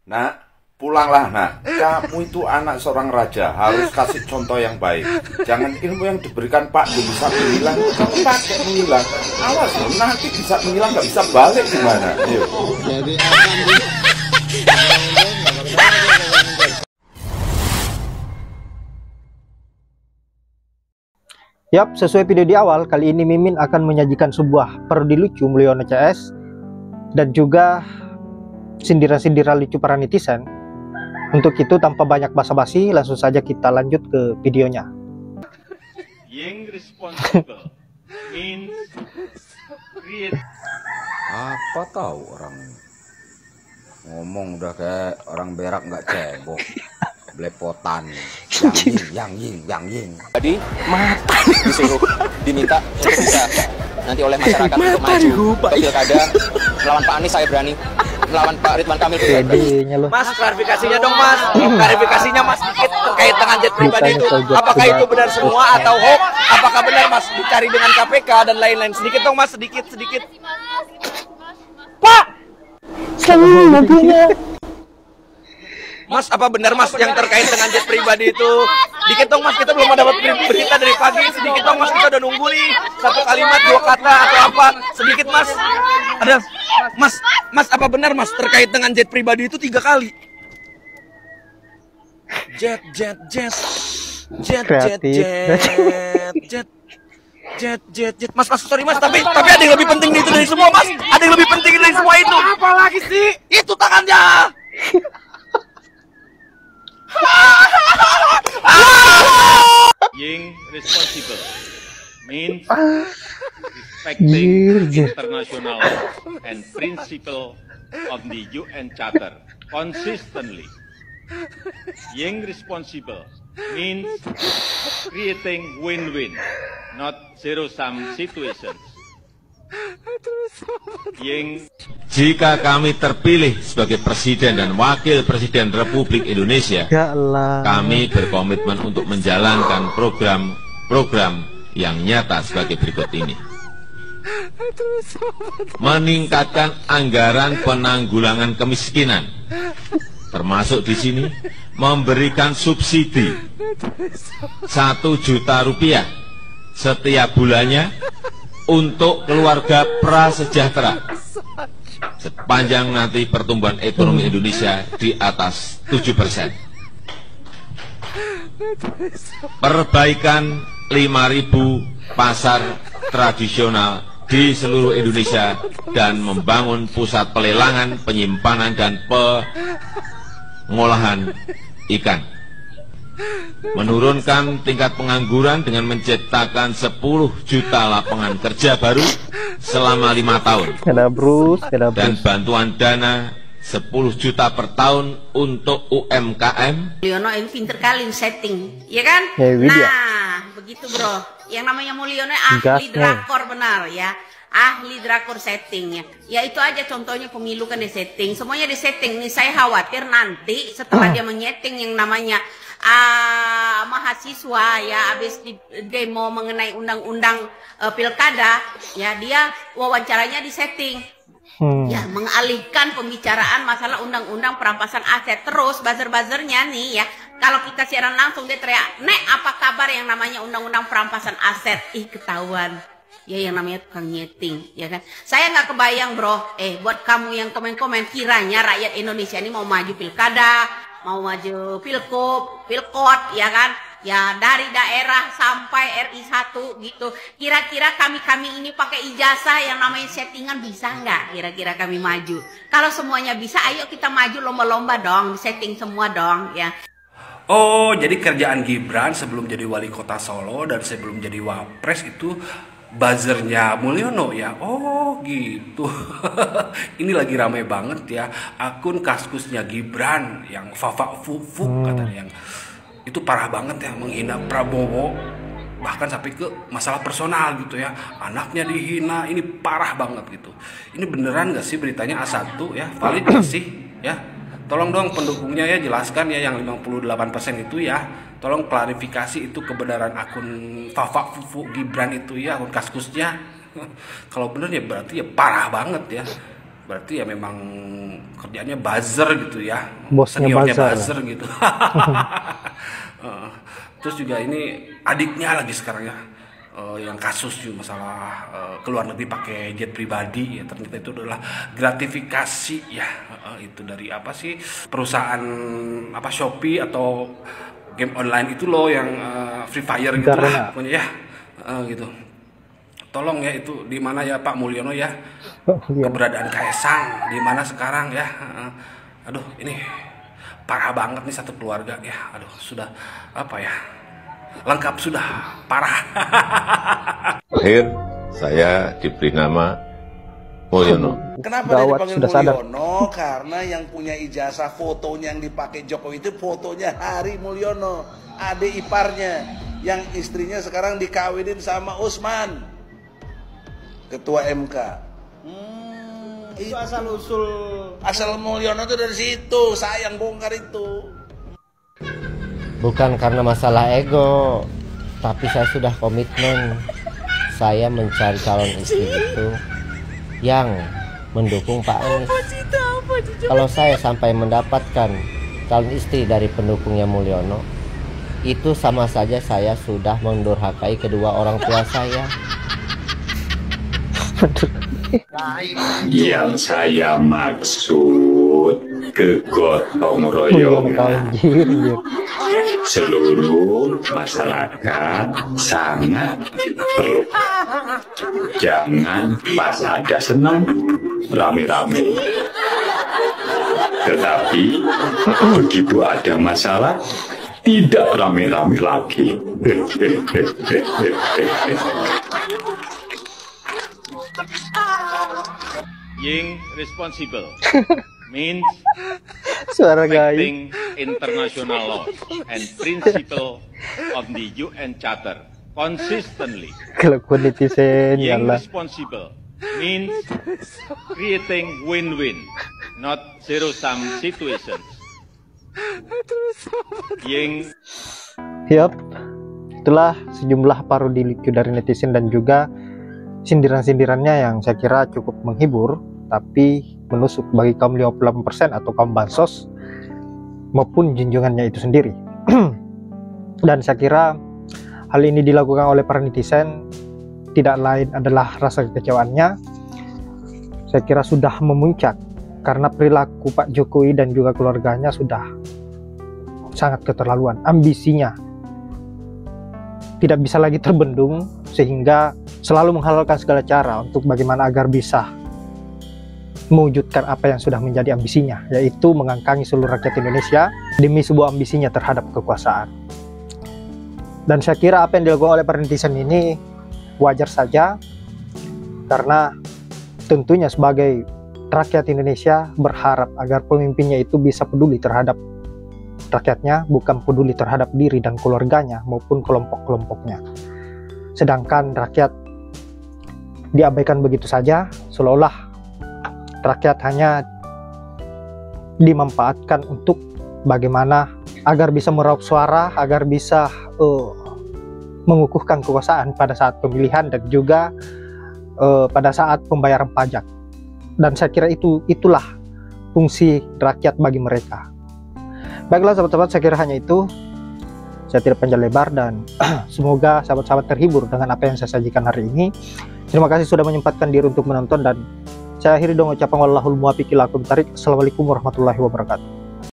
Nak, pulanglah nak. Kamu itu anak seorang raja, harus kasih contoh yang baik. Jangan ilmu yang diberikan Pak D bisa menghilang, kamu pakai menghilang. Awas loh, nanti bisa menghilang nggak bisa balik gimana? Ayo. Jadi apa? Yap, sesuai video di awal, kali ini Mimin akan menyajikan sebuah parodi lucu Mulyono CS dan juga sindiran-sindiran lucu para netizen. Untuk itu, tanpa banyak basa-basi, langsung saja kita lanjut ke videonya. Yang responsible means create. Apa tahu orang ngomong udah kayak orang berak nggak cebok, belepotan, yang ying. Jadi disuruh diminta untuk bisa nanti oleh masyarakat untuk maju ke pilkada melawan Pak Anies. Saya berani melawan Pak Ridwan Kamil. Mas, klarifikasinya dong mas, klarifikasinya mas sedikit terkait dengan jet pribadi itu, apakah itu benar semua atau hoax? Apakah benar mas dicari dengan KPK dan lain-lain? Sedikit dong mas, sedikit. Pak, selalu mobilnya. Mas, apa benar mas yang terkait dengan jet pribadi itu? Dikit dong mas, kita belum dapat berita dari pagi. Sedikit dong mas, kita udah nunggu nih. Satu kalimat, dua kata atau apa? Sedikit mas. Ada mas, apa benar mas terkait dengan jet pribadi itu 3 kali? Jet. Mas, sorry mas, tapi ada yang lebih penting itu dari semua mas. Ada yang lebih penting dari semua itu. Apa lagi sih? Itu tangannya. Yang responsible means respecting international and principle of the UN Charter consistently. Yang responsible means creating win-win, not zero-sum situations. Jika kami terpilih sebagai Presiden dan Wakil Presiden Republik Indonesia, Ya Allah. kami berkomitmen untuk menjalankan program-program yang nyata sebagai berikut ini. Meningkatkan anggaran penanggulangan kemiskinan, termasuk di sini memberikan subsidi 1 juta rupiah setiap bulannya untuk keluarga prasejahtera sepanjang nanti pertumbuhan ekonomi Indonesia di atas 7%. Perbaikan 5.000 pasar tradisional di seluruh Indonesia dan membangun pusat pelelangan, penyimpanan dan pengolahan ikan. Menurunkan tingkat pengangguran dengan menciptakan 10 juta lapangan kerja baru selama 5 tahun. Dan bantuan dana 10 juta per tahun untuk UMKM. Mulyono ini pinter kali setting, ya kan? Nah, begitu bro. Yang namanya Mulyono ahli drakor benar ya. Ahli drakor settingnya. Ya itu aja contohnya pemilu kan di setting. Semuanya di setting. Nih saya khawatir nanti setelah dia menyeting yang namanya mahasiswa ya habis di demo mengenai undang-undang pilkada ya dia wawancaranya di setting ya mengalihkan pembicaraan masalah undang-undang perampasan aset. Terus buzzer-buzzernya nih ya kalau kita siaran langsung dia teriak, "Nek, apa kabar yang namanya undang-undang perampasan aset?" Ih ketahuan ya yang namanya tukang nyeting ya kan. Saya nggak kebayang bro, buat kamu yang komen-komen kiranya rakyat Indonesia ini mau maju pilkada, mau maju pilkot ya kan, ya dari daerah sampai RI 1 gitu. Kira-kira kami ini pakai ijazah yang namanya settingan bisa nggak kira-kira kami maju? Kalau semuanya bisa, ayo kita maju lomba-lomba dong, setting semua dong ya. Oh, jadi kerjaan Gibran sebelum jadi wali kota Solo dan sebelum jadi wapres itu buzzernya Mulyono ya. Oh gitu. Ini lagi ramai banget ya akun kaskusnya Gibran yang fafak-fufuk katanya, yang itu parah banget ya, menghina Prabowo bahkan sampai ke masalah personal gitu ya, anaknya dihina. Ini parah banget gitu. Ini beneran gak sih beritanya A1 ya, valid gak sih ya? Tolong dong pendukungnya ya jelaskan ya, yang 58% itu ya, tolong klarifikasi itu kebenaran akun Fafak Fufu Gibran itu ya, akun kaskusnya. Kalau bener ya berarti ya parah banget ya. Berarti ya memang kerjaannya buzzer gitu ya, bosnya buzzer gitu. Terus juga ini adiknya lagi sekarang ya, yang kasus juga masalah keluar negeri pakai jet pribadi ya, ternyata itu adalah gratifikasi ya, itu dari apa sih perusahaan apa Shopee atau game online itu loh yang Free Fire gitu lah pokoknya ya, gitu. Tolong ya itu di mana ya Pak Mulyono ya, keberadaan Kaesang di mana sekarang ya. Aduh ini parah banget nih satu keluarga ya. Aduh sudah apa ya, lengkap sudah parah. Akhir saya diberi nama Mulyono. Kenapa dia dipanggil Mulyono? Karena yang punya ijazah fotonya yang dipakai Jokowi itu fotonya Hari Mulyono, adik iparnya, yang istrinya sekarang dikawinin sama Usman, Ketua MK. Itu asal Mulyono itu dari situ, saya yang bongkar itu. Bukan karena masalah ego, tapi saya sudah komitmen. Saya mencari calon istri itu yang mendukung Pak Anies. Kalau saya sampai mendapatkan calon istri dari pendukungnya Mulyono, itu sama saja saya sudah mendurhakai kedua orang tua saya. Yang saya maksud kegotong royongan seluruh masyarakat sangat perlu. Jangan pas ada senang rame-rame, tetapi begitu ada masalah tidak rame-rame lagi. Being responsible means respecting international law and principle of the UN Charter consistently. Being responsible means creating win-win, not zero-sum situations. Yup, itulah sejumlah parodi lucu dari netizen dan juga sindiran-sindirannya yang saya kira cukup menghibur, tapi menusuk bagi kaum 58% atau kaum bansos maupun junjungannya itu sendiri. Dan saya kira hal ini dilakukan oleh para netizen tidak lain adalah rasa kekecewaannya. Saya kira sudah memuncak karena perilaku Pak Jokowi dan juga keluarganya sudah sangat keterlaluan. Ambisinya tidak bisa lagi terbendung sehingga selalu menghalalkan segala cara untuk bagaimana agar bisa mewujudkan apa yang sudah menjadi ambisinya, yaitu mengangkangi seluruh rakyat Indonesia demi sebuah ambisinya terhadap kekuasaan. Dan saya kira apa yang dilakukan oleh para netizen ini wajar saja, karena tentunya sebagai rakyat Indonesia berharap agar pemimpinnya itu bisa peduli terhadap rakyatnya, bukan peduli terhadap diri dan keluarganya maupun kelompok-kelompoknya. Sedangkan rakyat diabaikan begitu saja, seolah-olah rakyat hanya dimanfaatkan untuk bagaimana agar bisa meraup suara, agar bisa mengukuhkan kekuasaan pada saat pemilihan dan juga pada saat pembayaran pajak. Dan saya kira itulah fungsi rakyat bagi mereka. Baiklah sahabat-sahabat, saya kira hanya itu. Saya tidak panjang lebar dan semoga sahabat-sahabat terhibur dengan apa yang saya sajikan hari ini. Terima kasih sudah menyempatkan diri untuk menonton, dan saya akhiri dengan ucapan wallahul muwaffiq ila aqwamit thoriq. Assalamualaikum warahmatullahi wabarakatuh.